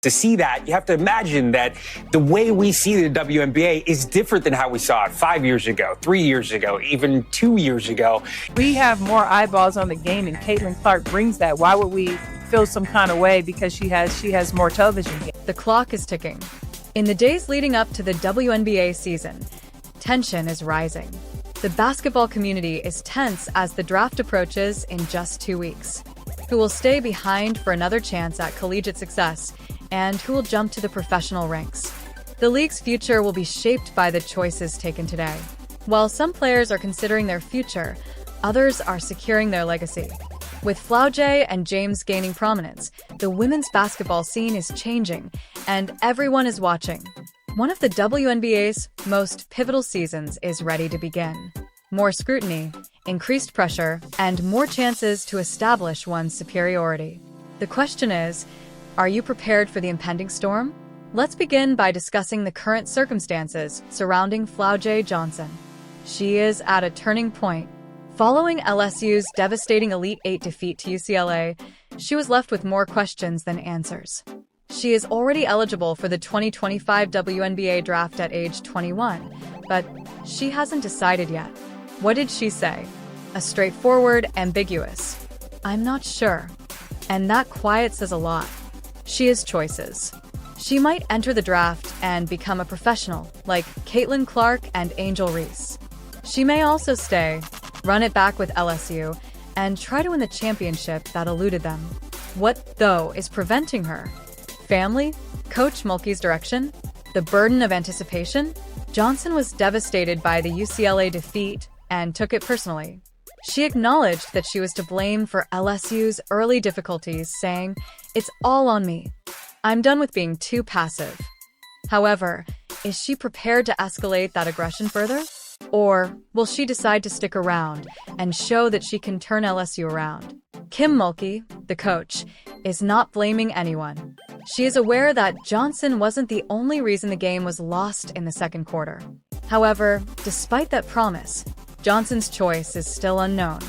To see that, you have to imagine that the way we see the WNBA is different than how we saw it 5 years ago, 3 years ago, even 2 years ago. We have more eyeballs on the game, and Caitlin Clark brings that. Why would we feel some kind of way because she has more television games? The clock is ticking. In the days leading up to the WNBA season, tension is rising. The basketball community is tense as the draft approaches in just 2 weeks. Who will stay behind for another chance at collegiate success, and who will jump to the professional ranks? The league's future will be shaped by the choices taken today. While some players are considering their future, others are securing their legacy. With Flau'jae and James gaining prominence, the women's basketball scene is changing, and everyone is watching. One of the WNBA's most pivotal seasons is ready to begin. More scrutiny, increased pressure, and more chances to establish one's superiority. The question is, are you prepared for the impending storm? Let's begin by discussing the current circumstances surrounding Flau'jae Johnson. She is at a turning point. Following LSU's devastating Elite Eight defeat to UCLA, she was left with more questions than answers. She is already eligible for the 2025 WNBA draft at age 21, but she hasn't decided yet. What did she say? A straightforward, ambiguous, "I'm not sure." And that quiet says a lot. She has choices. She might enter the draft and become a professional, like Caitlin Clark and Angel Reese. She may also stay, run it back with LSU, and try to win the championship that eluded them. What, though, is preventing her? Family? Coach Mulkey's direction? The burden of anticipation? Johnson was devastated by the UCLA defeat and took it personally. She acknowledged that she was to blame for LSU's early difficulties, saying, "It's all on me. I'm done with being too passive." However, is she prepared to escalate that aggression further? Or will she decide to stick around and show that she can turn LSU around? Kim Mulkey, the coach, is not blaming anyone. She is aware that Johnson wasn't the only reason the game was lost in the second quarter. However, despite that promise, Johnson's choice is still unknown.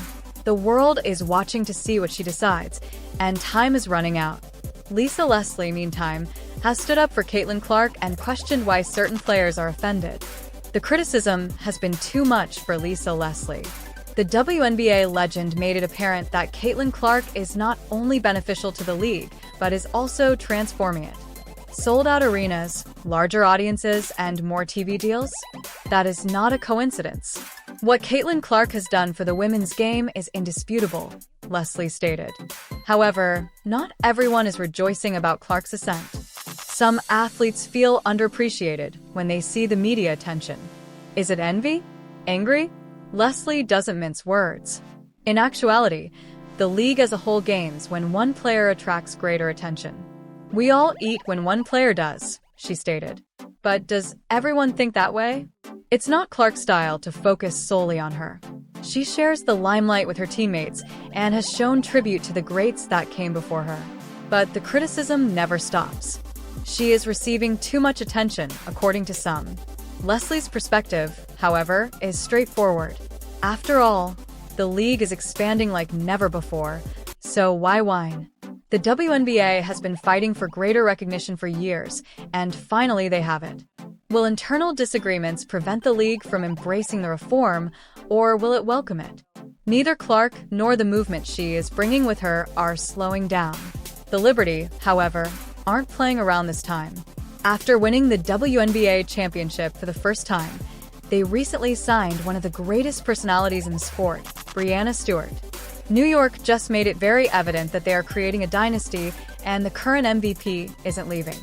The world is watching to see what she decides, and time is running out. Lisa Leslie, meantime, has stood up for Caitlin Clark and questioned why certain players are offended. The criticism has been too much for Lisa Leslie. The WNBA legend made it apparent that Caitlin Clark is not only beneficial to the league, but is also transforming it. Sold-out arenas, larger audiences, and more TV deals? That is not a coincidence. What Caitlin Clark has done for the women's game is indisputable, Leslie stated. However, not everyone is rejoicing about Clark's ascent. Some athletes feel underappreciated when they see the media attention. Is it envy? Angry? Leslie doesn't mince words. In actuality, the league as a whole gains when one player attracts greater attention. "We all eat when one player does," she stated. But does everyone think that way? It's not Clark's style to focus solely on her. She shares the limelight with her teammates and has shown tribute to the greats that came before her. But the criticism never stops. She is receiving too much attention, according to some. Leslie's perspective, however, is straightforward. After all, the league is expanding like never before, so why whine? The WNBA has been fighting for greater recognition for years, and finally they have it. Will internal disagreements prevent the league from embracing the reform, or will it welcome it? Neither Clark nor the movement she is bringing with her are slowing down. The Liberty, however, aren't playing around this time. After winning the WNBA championship for the first time, they recently signed one of the greatest personalities in the sport, Breanna Stewart. New York just made it very evident that they are creating a dynasty, and the current MVP isn't leaving.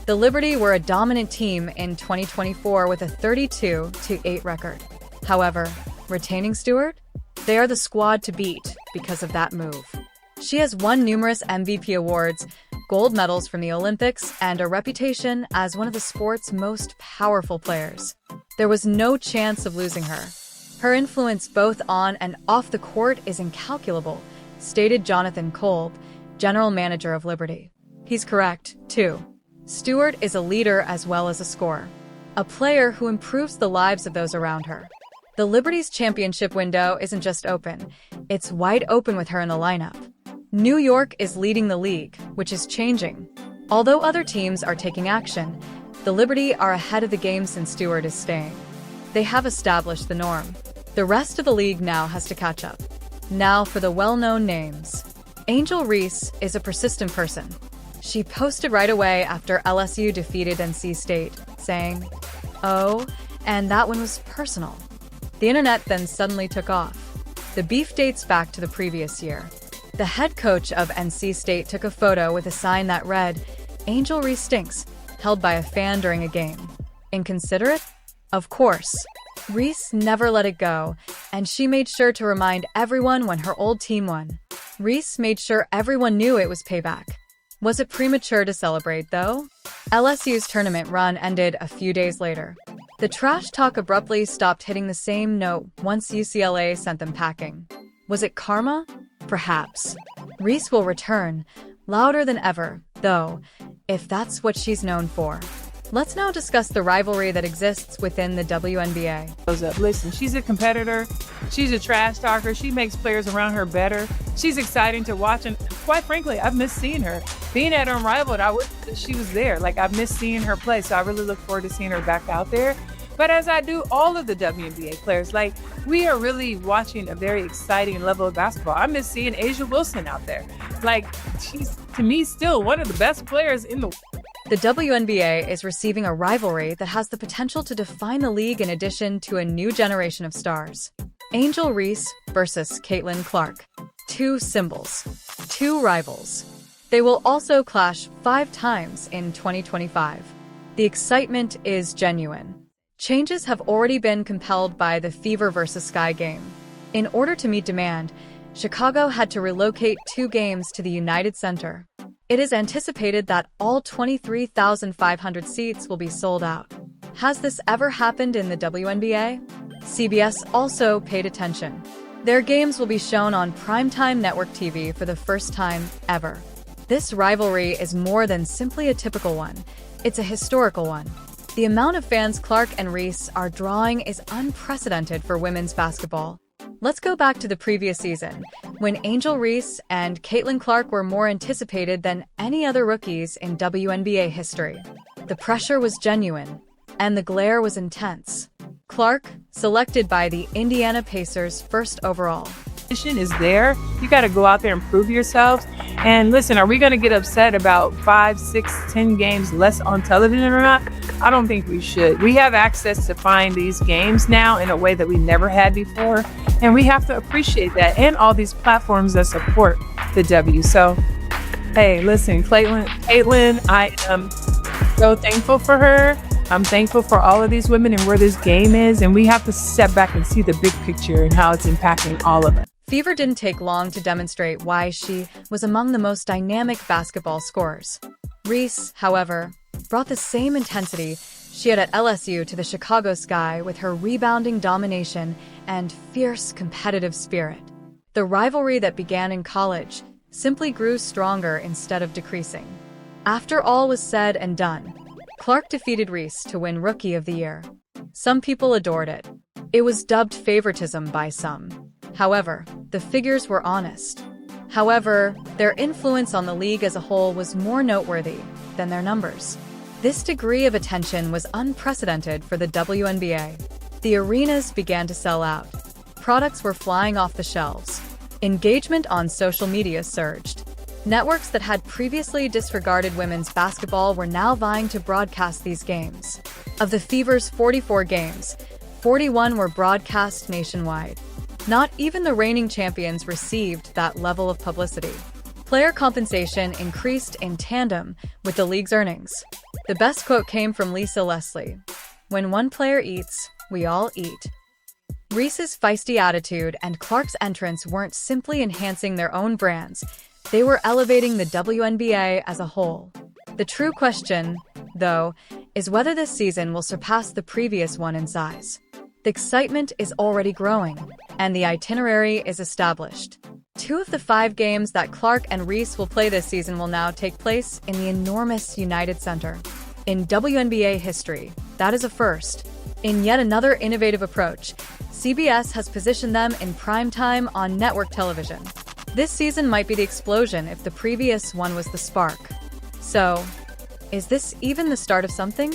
The Liberty were a dominant team in 2024 with a 32-8 record. However, retaining Stewart? They are the squad to beat because of that move. She has won numerous MVP awards, gold medals from the Olympics, and a reputation as one of the sport's most powerful players. There was no chance of losing her. Her influence both on and off the court is incalculable, stated Jonathan Kolb, general manager of Liberty. He's correct, too. Stewart is a leader as well as a scorer, a player who improves the lives of those around her. The Liberty's championship window isn't just open, it's wide open with her in the lineup. New York is leading the league, which is changing. Although other teams are taking action, the Liberty are ahead of the game since Stewart is staying. They have established the norm. The rest of the league now has to catch up. Now for the well-known names. Angel Reese is a persistent person. She posted right away after LSU defeated NC State, saying, "Oh, and that one was personal." The internet then suddenly took off. The beef dates back to the previous year. The head coach of NC State took a photo with a sign that read, "Angel Reese stinks," held by a fan during a game. Inconsiderate? Of course. Reese never let it go, and she made sure to remind everyone when her old team won. Reese made sure everyone knew it was payback. Was it premature to celebrate, though? LSU's tournament run ended a few days later. The trash talk abruptly stopped hitting the same note once UCLA sent them packing. Was it karma? Perhaps. Reese will return, louder than ever, though, if that's what she's known for. Let's now discuss the rivalry that exists within the WNBA. Listen, she's a competitor. She's a trash talker. She makes players around her better. She's exciting to watch. And quite frankly, I've missed seeing her. Being at Unrivaled, I wish that she was there. I've missed seeing her play. So I really look forward to seeing her back out there. But as I do all of the WNBA players, we are really watching a very exciting level of basketball. I miss seeing Asia Wilson out there. She's, to me, still one of the best players in the world. The WNBA is receiving a rivalry that has the potential to define the league in addition to a new generation of stars. Angel Reese versus Caitlin Clark. Two symbols. Two rivals. They will also clash 5 times in 2025. The excitement is genuine. Changes have already been compelled by the Fever vs. Sky game. In order to meet demand, Chicago had to relocate 2 games to the United Center. It is anticipated that all 23,500 seats will be sold out. Has this ever happened in the WNBA? CBS also paid attention. Their games will be shown on primetime network TV for the first time ever. This rivalry is more than simply a typical one. It's a historical one. The amount of fans Clark and Reese are drawing is unprecedented for women's basketball. Let's go back to the previous season, when Angel Reese and Caitlin Clark were more anticipated than any other rookies in WNBA history. The pressure was genuine, and the glare was intense. Clark, selected by the Indiana Pacers first overall. Is there. You got to go out there and prove yourselves. And listen, are we going to get upset about 5, 6, 10 games less on television or not? I don't think we should. We have access to find these games now in a way that we never had before. And we have to appreciate that, and all these platforms that support the W. So, hey, listen, Caitlin, I am so thankful for her. I'm thankful for all of these women and where this game is. And we have to step back and see the big picture and how it's impacting all of us. Fever didn't take long to demonstrate why she was among the most dynamic basketball scorers. Reese, however, brought the same intensity she had at LSU to the Chicago Sky with her rebounding domination and fierce competitive spirit. The rivalry that began in college simply grew stronger instead of decreasing. After all was said and done, Clark defeated Reese to win Rookie of the Year. Some people adored it. It was dubbed favoritism by some. However, the figures were honest. However, their influence on the league as a whole was more noteworthy than their numbers. This degree of attention was unprecedented for the WNBA. The arenas began to sell out. Products were flying off the shelves. Engagement on social media surged. Networks that had previously disregarded women's basketball were now vying to broadcast these games. Of the Fever's 44 games, 41 were broadcast nationwide. Not even the reigning champions received that level of publicity. Player compensation increased in tandem with the league's earnings. The best quote came from Lisa Leslie: "When one player eats, we all eat." Reese's feisty attitude and Clark's entrance weren't simply enhancing their own brands, they were elevating the WNBA as a whole. The true question, though, is whether this season will surpass the previous one in size. The excitement is already growing, and the itinerary is established. 2 of the 5 games that Clark and Reese will play this season will now take place in the enormous United Center. In WNBA history, that is a first. In yet another innovative approach, CBS has positioned them in primetime on network television. This season might be the explosion if the previous one was the spark. So, Is this even the start of something?